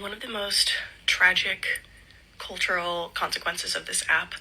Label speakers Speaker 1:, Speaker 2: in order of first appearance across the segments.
Speaker 1: One of the most tragic cultural consequences of this app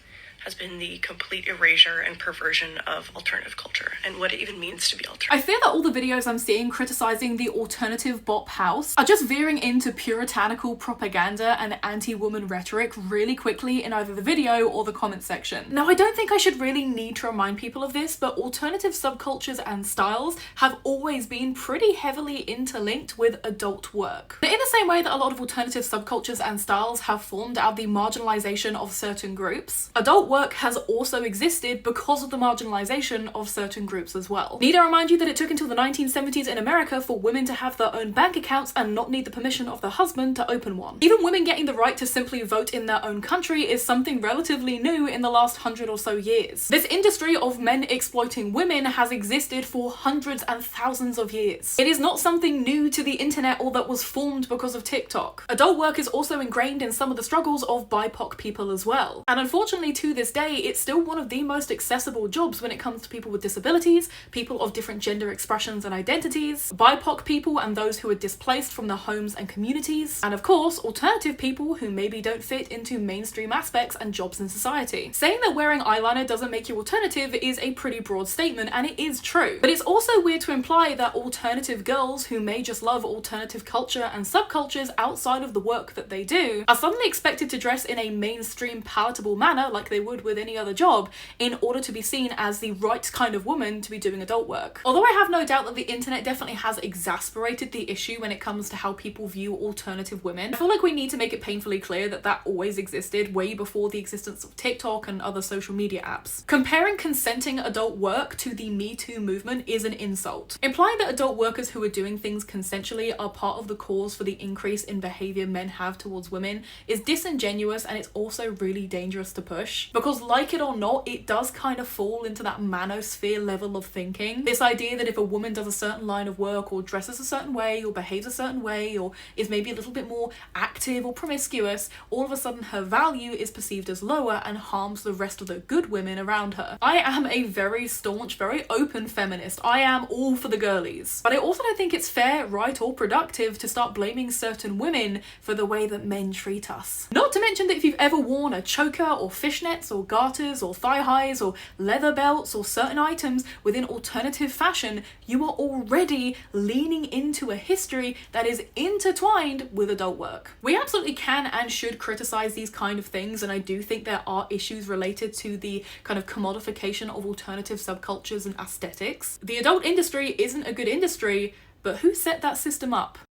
Speaker 1: has been the complete erasure and perversion of alternative culture and what it even means to be alternative.
Speaker 2: I fear that all the videos I'm seeing criticizing the alternative bop house are just veering into puritanical propaganda and anti-woman rhetoric really quickly in either the video or the comment section. Now, I don't think I should really need to remind people of this, but alternative subcultures and styles have always been pretty heavily interlinked with adult work. In the same way that a lot of alternative subcultures and styles have formed out of the marginalization of certain groups, adult work has also existed because of the marginalization of certain groups as well. Need I remind you that it took until the 1970s in America for women to have their own bank accounts and not need the permission of their husband to open one. Even women getting the right to simply vote in their own country is something relatively new in the last 100 or so years. This industry of men exploiting women has existed for hundreds and thousands of years. It is not something new to the internet or that was formed because of TikTok. Adult work is also ingrained in some of the struggles of BIPOC people as well. And unfortunately, to this day, it's still one of the most accessible jobs when it comes to people with disabilities, people of different gender expressions and identities, BIPOC people and those who are displaced from their homes and communities, and of course, alternative people who maybe don't fit into mainstream aspects and jobs in society. Saying that wearing eyeliner doesn't make you alternative is a pretty broad statement, and it is true. But it's also weird to imply that alternative girls who may just love alternative culture and subcultures outside of the work that they do are suddenly expected to dress in a mainstream palatable manner like they would with any other job in order to be seen as the right kind of woman to be doing adult work. Although I have no doubt that the internet definitely has exasperated the issue when it comes to how people view alternative women, I feel like we need to make it painfully clear that that always existed way before the existence of TikTok and other social media apps. Comparing consenting adult work to the Me Too movement is an insult. Implying that adult workers who are doing things consensually are part of the cause for the increase in behavior men have towards women is disingenuous, and it's also really dangerous to push, because like it or not, it does kind of fall into that manosphere level of thinking. This idea that if a woman does a certain line of work or dresses a certain way or behaves a certain way or is maybe a little bit more active or promiscuous, all of a sudden her value is perceived as lower and harms the rest of the good women around her. I am a very staunch, very open feminist. I am all for the girlies. But I also don't think it's fair, right, or productive to start blaming certain women for the way that men treat us. Not to mention that if you've ever worn a choker or fishnets or garters or thigh highs or leather belts or certain items within alternative fashion, you are already leaning into a history that is intertwined with adult work. We absolutely can and should criticize these kind of things, and I do think there are issues related to the kind of commodification of alternative subcultures and aesthetics. The adult industry isn't a good industry, but who set that system up?